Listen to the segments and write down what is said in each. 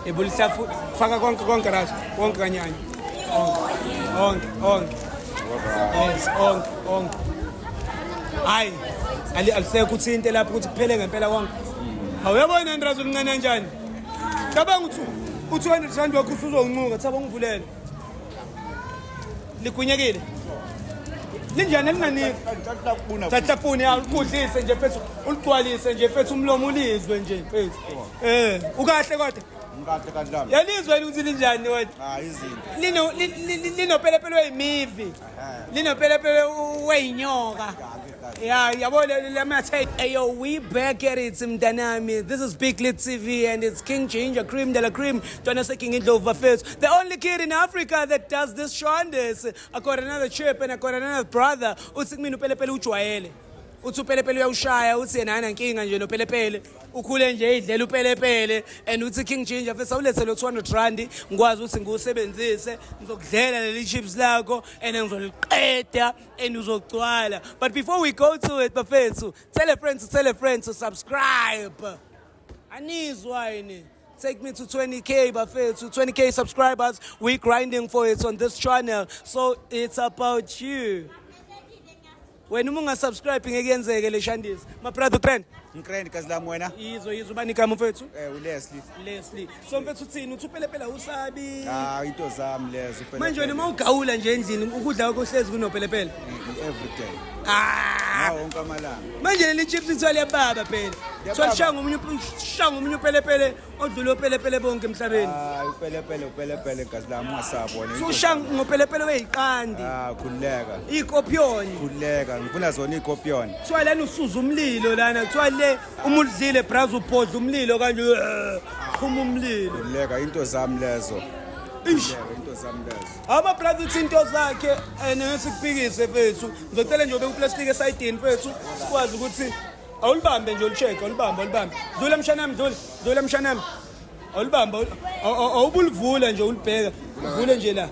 Ebulisa faka konke razo. Konke kanyanya. Onke. Yes, onke. Hayi, alisekho uthinte lapho ukuthi kuphele ngempela konke. Awuyabona indrazo omncane kanjani? Cabanga ukuthi u200 rand wakho usuzonquka, thaba ngivulele. Likunyekile. Linjani linaniki? Tatapuni ukudlise nje mfethu, uligcwalise nje mfethu umlomo ulizwe nje mfethu. Ukahle kodwa? Ngikade kadlami. Yalizwe ukuthi linjani wena? Izinto. Linopelepele weyimivi. Linopelepele weyinyoka. Yeah, let me tell you. Hey, yo, we back at it, Mdanami. This is Big Lit TV and it's King Ginger, Cream de la Cream, King Indlova Face. The only kid in Africa that does this shondes. I got another chip and I got another brother. Utsikminu pelepele uchwayele. Upelepele uyawushaya uthi yena inkinga nje no pelepele ukhule nje idlela upelepele and uthi King Ginger fesa ulethe lo 200 rand ngikwazi ukuthi ngusebenzise ngizokudlela leli chips lakho and ngizoliqeda and uzogcwala. But before we go to it bafethu, tell a friend to subscribe. Anizwa yini? Take me to 20k bafethu, 20k subscribers. We grinding for it on this channel, so it's about you. When you subscribe ngekenzeke le shandisi. My brother Grand. Ngikrend kazi lami wena. Yizo bani igama mfethu? Leslie. So mfethu uthini? Uthupelepele usabi? Into zami lezo upelepele. Manje wena mawugawula nje endlini ukudla kwakho hlezi kunopelepele. Every day. Wonke amalanga. Manje le chips ithwala yababa phela. Shanga umunye upelepele odlula upelepele bonke emhlabeni. Upelepele kazi lami ungasabona. Ushanga ngopelepele weyiqandi. Khuleka. Ikopion. Khuleka, ngifuna zona ikopion. Kuthiwa lana usuza umlilo lana, kuthiwa le umudlile brazo uphodla umlilo kanje phuma umlilo. Khuleka into zami lezo. Into zami lezo. Ama brother uthi into zakhe nesikupikise mfethu. Ngizocela nje ube uplastic esayidini mfethu sikwazi ukuthi awulibambe nje ulicheck, awulibambe. Dlula mshanami, dlula mshanami. Awulibamba, awubulivula nje ulibheka. Uvule nje la.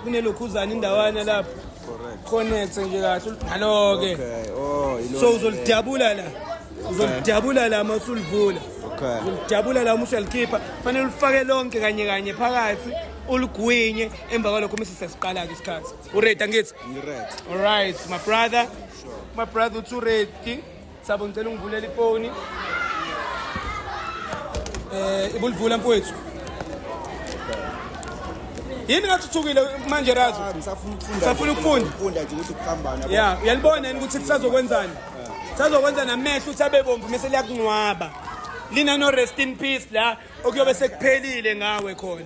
Kunelokhuzana indawana lapho. Correct. Connect nje kahle. Halo ke. Okay. So uzolidabula la. Uzolidabula la masulivula. Okay. Uzolidabula la musalikhipha. Fanele ulifake lonke kanye phakathi. Uligwinye emva kwalokho mase sesiqala ke isikhathi. Uready angithi? Ngiready. All right, my brother. Sure. My brother uthi ready. Sabo ngicela ungivulele ifoni. Ibulivula mfowethu. Yini ngathuthukile manje razo? Ngisafuna ukufunda nje ukuthi ukuhambana. Yeah, uyalibona yini ukuthi sisazokwenzani? Sizokwenza namehlo uthi abebomvu mase liyakunqwaba. Lina no rest in peace la okuyobe sekuphelile ngawe khona.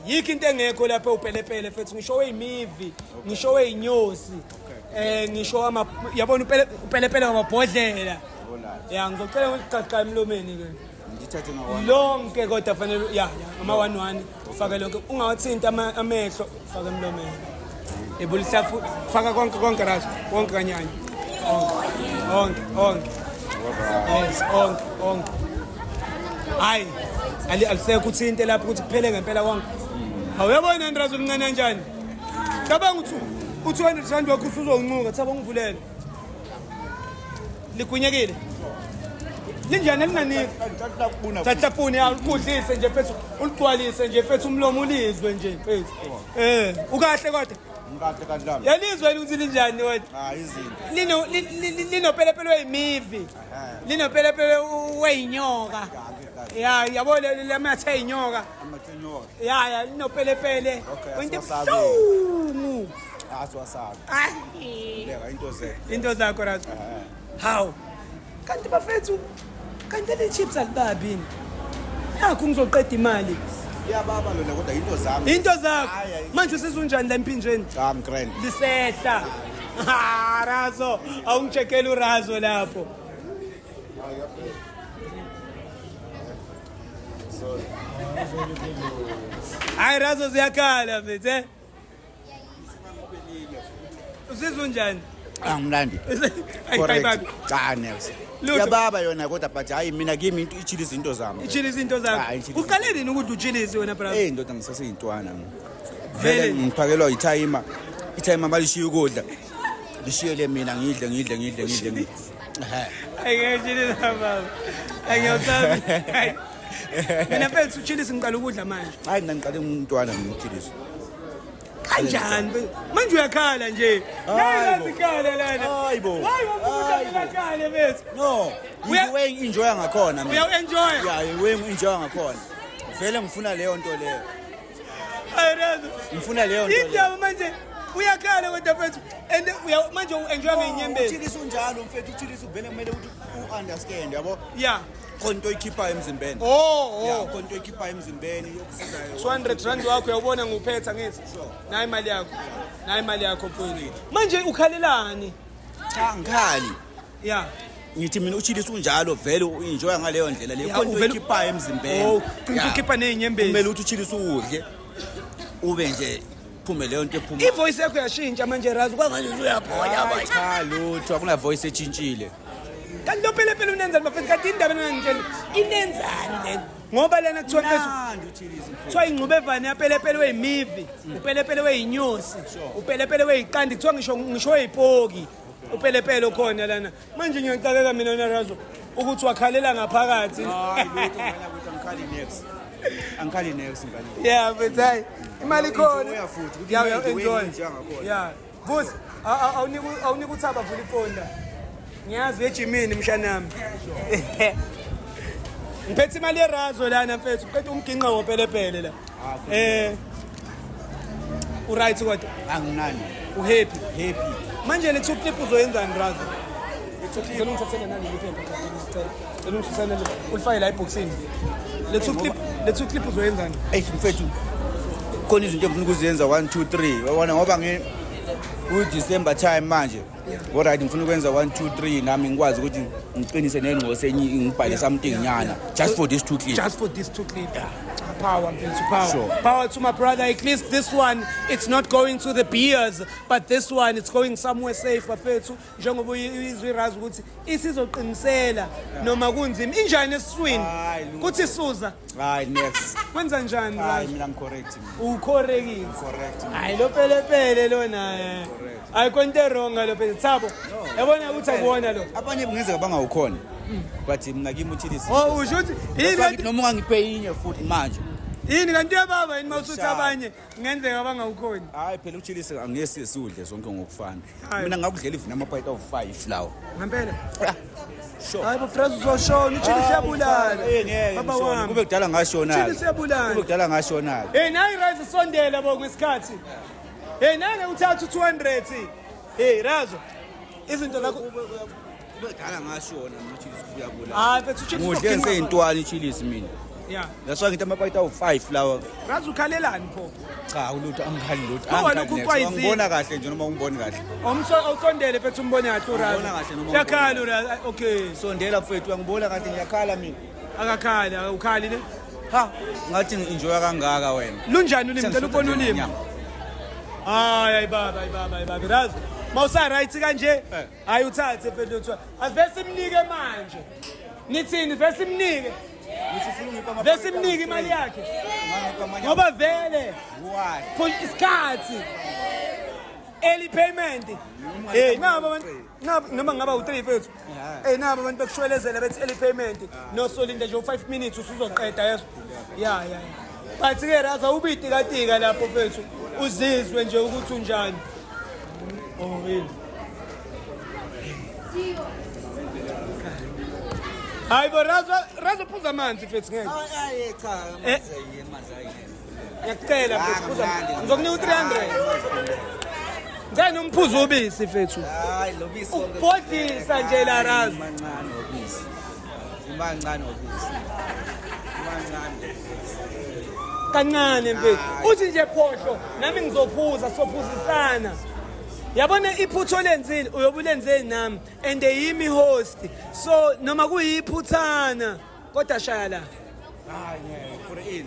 Yiki into engekho lapha upelepele mfethu, ngisho weyimivi, ngisho weyinyosi. Ngisho yabona upelepele ngamabhodlela. Yeah, ngizocela ukuqaqqa emlomeni ke. Ngithathe ngawa. Lonke kodwa fanele ama 11 ufake lonke. Ungawathinta amehlo ufake emlomeni. Ebulisa faka konke razo. Konke kanyanya. Onke. Yes, onke. Hayi, alisekho uthinte lapho ukuthi kuphele ngempela konke. Awuyabona indrazo omncane kanjani? Cabanga ukuthi u200 rand wakho usuzonquka, thaba ngivulele. Likunyekile. Linjani linaniki? Tatapuni ukudlise nje mfethu, uligcwalise nje mfethu umlomo ulizwe nje mfethu. Ukahle kodwa? Ngikade kadlami. Yalizwe ukuthi linjani wena? Izinto. Linopelepele weyimivi. Linopelepele weyinyoka. Yeah, yabona let me tell you inyoka. Amathenyoka. Yeah, linopelepele. Wentu. Aswasabi. Leka into zakho razo. How? Kanti bafethu kanti le chips alibabini. Nakho ngizoqeda imali. Iyababa lona kodwa into zami. Into zakho. Manje usizunjani la empinjeni? Grand. Lisehla. Razo, awungicheckele urazo lapho. Hayi razo ziyakhala mfethu. Usizunjani? Angimlandi. Correct. Cha next. Yababa yona kodwa but hayi mina kimi ichilisa into zami. Ichilisa into zakho. Uqale nini ukuthi uchilise wena brother? Ndoda ngisaseyintwana. Vele ngiphakelwa i-timer. I-timer malishiya ukudla. Lishiyele mina ngidle. Ayengijilisa baba. Ayengiyothabi. mina mfethu uchilisi ngiqala ukudla manje hayi mina ngiqale umntwana ngimchilisi kanjani manje uyakhala nje ngiyazikhala lana hayibo hayibo mfethu no uyawe enjoy ngakhona mina uya-enjoy yeah we enjoy ngakhona vele ngifuna leyo nto leyo ayirazo ngifuna leyo nto indaba manje uyakhala kodwa mfethu and manje u-enjoy ngeinyembezi uchilisi unjalo mfethu uchilisi vele kumele ukuthi u-understand yabo yeah khona into oyikhipha emzimbeni oh khona into oyikhipha emzimbeni yokusizayo 200 rand wakho uyawubona nguphetha ngithi nayi imali yakho mfowethu manje ukhalelani cha ngikhali yeah ngithi mina uchilisi unjalo vele uenjoy ngaleyo ndlela leyo khona into oyikhipha emzimbeni ukhipha nezinyembezi kumele ukuthi uchilisi udle ube nje phume leyo nto ephuma ivoice yakho yashintsha manje razi kwamanje uyaphonya cha lutho akuna voice etshintshile kanti lo phela unenzani bafethu kanti indaba engangitshela inenzani lento ngoba lena kuthiwa mfethu kuthiwa ingxubevane yapelepele weyimivi upelepele weyinyosi upelepele weyiqandi kuthiwa ngisho weyipoki upelepele okhona lana manje ngiyacakeka mina narazo ukuthi wakhalela ngaphakathi hayi lutho ngana ukuthi angikhali next ngani yeah but hayi imali khona enjoy yeah vusi awunika uthaba vula ifonda ngiyazi ejimini mshanami ngiphethe imali yerazo lana mfethu uqede umginqa wopelepele la uright kodwa anginani uhappy manje le two clip uzoyenzani razo ngicela ungithathele nani iphepha ngicela ungithathele ulifake la eboxini le two clip uzoyenzani mfethu khona izinto engifuna ukuzenza 1 2 3 wabona ngoba December time manje alright ngifuna ukwenza 1 2 3 nami ngikwazi ukuthi ngiqinise nengqoso enye ngibhale something nyana just for this two clip power power to my brother at least this one it's not going to the beers but this one it's going somewhere safe bafethu njengoba izwirazi ukuthi isizoqinisela noma kunzima injani esiswini kuthi suza hayi next kwenza njani hayi mina ngicorrect ucorrectile hayi lo pelepele lona ayikonto wrong lo phela thabo yabona ukuthi akuwona lo abanye bungenzeka bangawukhona but mina kimi uchilisi usho ukuthi yini noma ungangiphe inye futhi manje yini kanti yababa yini mawusuthi abanye ngenzeka bangawukhoni hayi phela uchilisi angeke sidle zonke ngokufana mina ngakudlela even ama-bite of 5 lawa ngempela sure hayi bofraz uzoshona uchilisi yabulala baba wami kube kudala ngashona uchilisi yabulala kube kudala ngashona nayi rise sondela bo ngesikhathi nanga uthatha 200 razo izinto zakho ubedala ngashona uchilisi uyabulala hayi mfethu uchilisi ngudle ngiseyintwala uchilisi mina yeah that's why ngithi ama-bite of 5 lawa razo ukhalelani pho cha ulutho angikhali lutho ngibona kahle nje noma ungiboni kahle awusondele mfethu umbone kahle urazo yakhala urazo okay sondela mfethu uyangibona kahle ngiyakhala mina akakhali ukhali ne ngathi ngi-enjoya kangaka wena lunjani ulimi ngicela ubone ulimi hayi baba razo mawusa right kanje hayi uthathe mfethu uthiwa asivese simnike manje nithini vese simnike vese simnike imali yakhe ngoba vele isikhathi early payment noma ngaba u3 mfethu nabo abantu bekushwelezela bethi early payment no solinda nje u5 minutes usuzoqeda yeso yeah but ke raza ubitika lapho mfethu uzizwe nje ukuthi unjani yini hayi bo razo phuza amanzi mfethu ngeke cha ngiyacela mfethu phuza ngizokunika u300 ngani umphuzo ubisi mfethu hayi lo bisi ukubhodisa nje la razo mancane obisi imancane obisi kancane mfethu uthi nje phohlo nami ngizophuza sophuzisana yabona iphutho lenzile uyobulenzeni nami and yimi host so noma kuyiphuthana kodwa shaya la hayi for in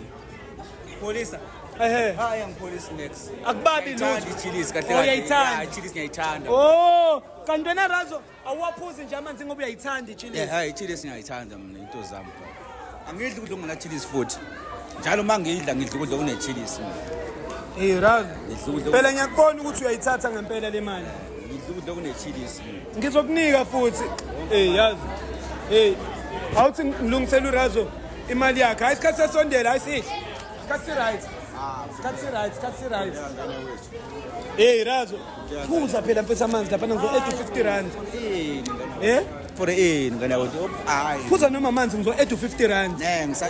polisa hayi angipolice next akubabi lutho ichilisi kahle uyayithanda ichilisi ngiyayithanda kanti wena razo awuwaphuzi nje amanzi ngoba uyayithanda ichilisi hayi ichilisi ngiyayithanda mina into zami angidli ukudla ongenachilisi futhi njalo mangidla ukudla kunechilisi razo phela ngiyakubona ukuthi uyayithatha ngempela le mali ngidla ukudla kunechilisi ngizokunika futhi yazi awuthi ngilungisela urazo imali yakhe hayi isikhathi sesondela hayi sihle isikhathi right isikhathi right hey razo phuza phela mfethu amanzi lapha ngizo 850 rand for ngane yakwethu hayi phuza noma amanzi ngizo 850 rand ngisa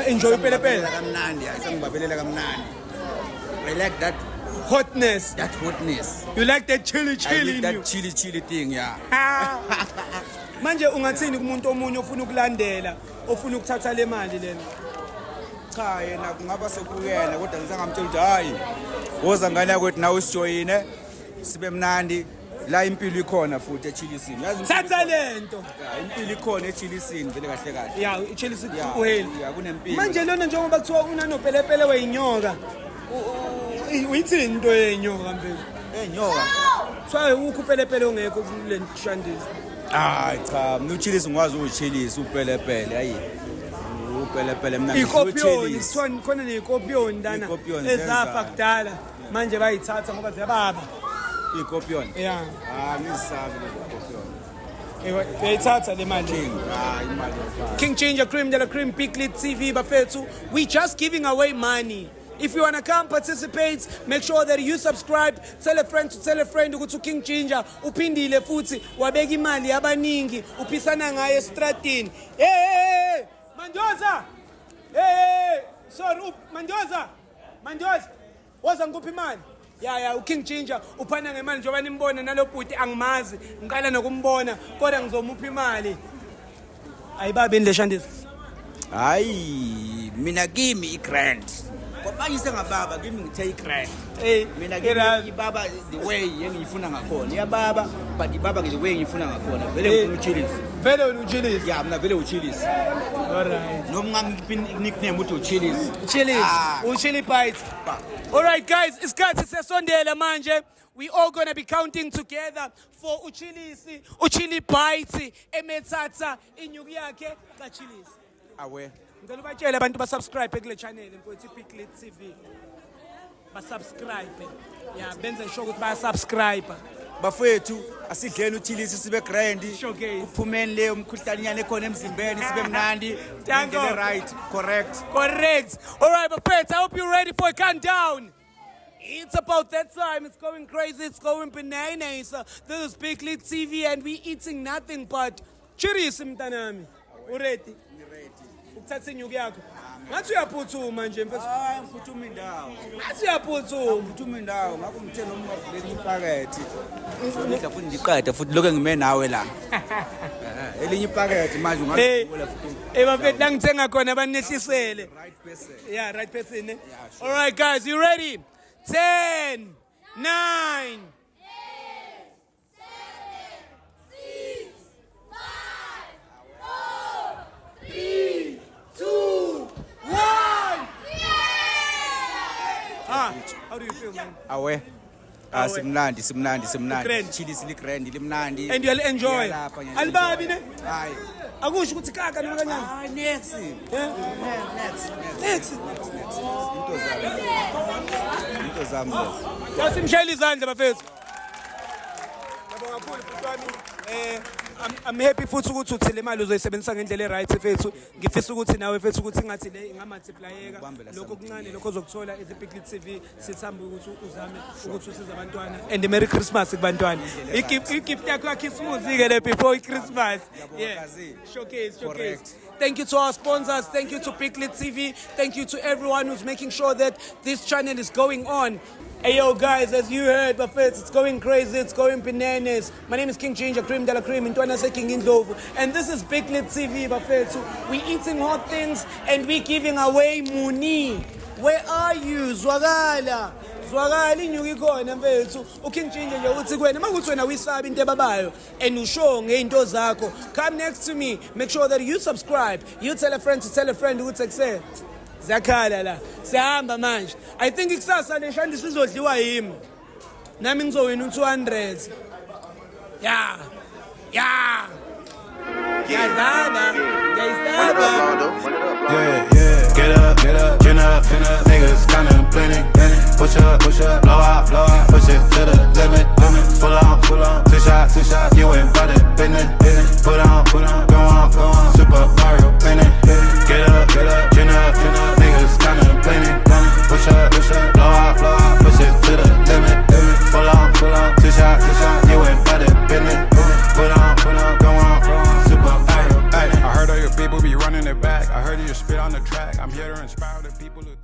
enjoy pelepele kamnandi ayisangibabelela kamnandi I like that hotness. You like that chili in that you. chili thing, yeah. Manje ungathini kumuntu omunye ofuna ukulandela, ofuna ukuthatha le mali lena? Cha yena kungaba sekuyena kodwa ngisangamtshela ukuthi hayi woza ngane yakwethu nawe sijoyine sibe mnandi la impilo ikhona futhi echilisini. Yazi Thatha lento. Impilo ikhona echilisini vele kahle. Yeah, echilisini kuheli. Yeah, kunempilo. Manje lona njengoba kuthiwa unanopelepele weinyoka. Uyithini into yenyoka mfethu? Enyoka. Saye ukuphelepele ongekho kule shandisi. Hayi cha, mina uchilisi ngikwazi ukuchilisa upelepele hayi. Upelepele mina ngikuchilisa. Ikopiyoni khona nekopiyoni dana ezafa kudala manje bayithatha ngoba ziyababa. Ikopiyoni. Yeah. Ngisabi lekopiyoni. Uyayithatha le mali. Imali. King Ginger Cream de la Cream Piclet TV bafethu. We just giving away money. If you want to come participate, make sure that you subscribe. Tell a friend ukuthi King Ginger uphindile futhi wabeka imali yabaningi uphisana ngaye estradini. Hey Mandoza. Hey sorry Mandoza. Waza ngikuphi imali? Yeah, King Ginger uphana ngemali njengoba nimbona nalobhuti angimazi ngiqala nokumbona kodwa ngizomupha imali. Ayibabe indle shandisi. Hayi mina kimi i-grand. Kwabanye sengababa kimi ngithe i-grand. Mina kimi ibaba the way engiyifuna ngakhona. Iyababa but ibaba the way engiyifuna ngakhona. Vele ngifuna uchilisi. Vele wena uchilisi? Yeah, mina vele uchilisi. Alright. Noma ngiphi nickname uthi uchilisi. Uchili bites. Alright guys, isikhathi sesondela manje. We all gonna be counting together for uchili bites emethatha inyuku yakhe kachilisi. Awe. Ngicela ubatshele abantu basubscribe kule channel mfowethu Piclet TV. Basubscribe. Yeah, benze sure ukuthi bayasubscribe. Bafethu asidleni uchilisi sibe grand. Kuphumeni leyo umkhuhlane nyane ekhona emzimbeni sibe mnandi. Right. Correct. All right, bafethu, I hope you're ready for a countdown. It's about that time. It's going crazy. It's going bananas. This is Piclet TV and we eating nothing but chirisi mntanami. Ready? Ukuthatha inyuku yakho. Ngathi uyaphuthuma nje mfethu. Hayi ngiphuthuma indawo. Ngathi uyaphuthuma. Ngiphuthuma indawo. Ngakho ngithena umavuleni ipakethi. Ngizodla futhi ndiqeda futhi lokho ngime nawe la. Elinye ipakethi manje ungavula futhi. Bafethu la ngithenga khona abanehlisele. Right person. Yeah, right person. Yeah, sure. All right guys, you ready? 10, 9. How do you feel, man? Awe. Simnandi. Chilisi ligrand limnandi. And you'll enjoy. Albabi ne? Hayi. Akusho ukuthi kaka noma kancane. Hayi next. Next. Into zami. Asimshayela izandla bafethu. Ngiyabonga kakhulu mfowethu. I'm happy futhi ukuthi uthi le mali uzoyisebenzisa ngendlela eright mfethu. Ngifisa ukuthi nawe mfethu ukuthi ngathi le ingamultiplyeka lokho kuncane lokho ozokuthola ePiclet TV sithamba ukuthi uzame ukuthi usize abantwana and Merry Christmas kubantwana. Igift yakho yaKhisimusi ke le before Christmas. Yeah. Showcase. Thank you to our sponsors. Thank you to Piclet TV. Thank you to everyone who's making sure that this channel is going on. Hey yo guys, as you heard, Buffett, it's going crazy, it's going bananas. My name is King Ginger Cream de la Cream, Ntwana se King Indlovu, and this is Piclet TV, Buffett. We eating hot things and we giving away money. Where are you? Zwakala inyuku ikhona mfethu. uKing Ginger nje uthi kwena makuthi wena uyisaba into ebabayo and usho ngeinto zakho. Come next to me. Make sure that you subscribe. You tell a friend to tell a friend ukuthi ekuse. Zakhala la. Sihamba manje. I think ikusasa le shandi sizodliwa yimi. Nami ngizowina u200. Yeah. Yadala. Yeah. Get up, chin up, niggas contemplating. Push up, blow out, push it to the limit. Full on, two shot, you ain't bout it, business. Put on, go on, Super Mario, finish. up, blow out, push it to the limit. Full on, two shot, you ain't about it, business. Put on, go on, super. I heard all your people be running it back. I heard you spit on the track. I'm here to inspire the people.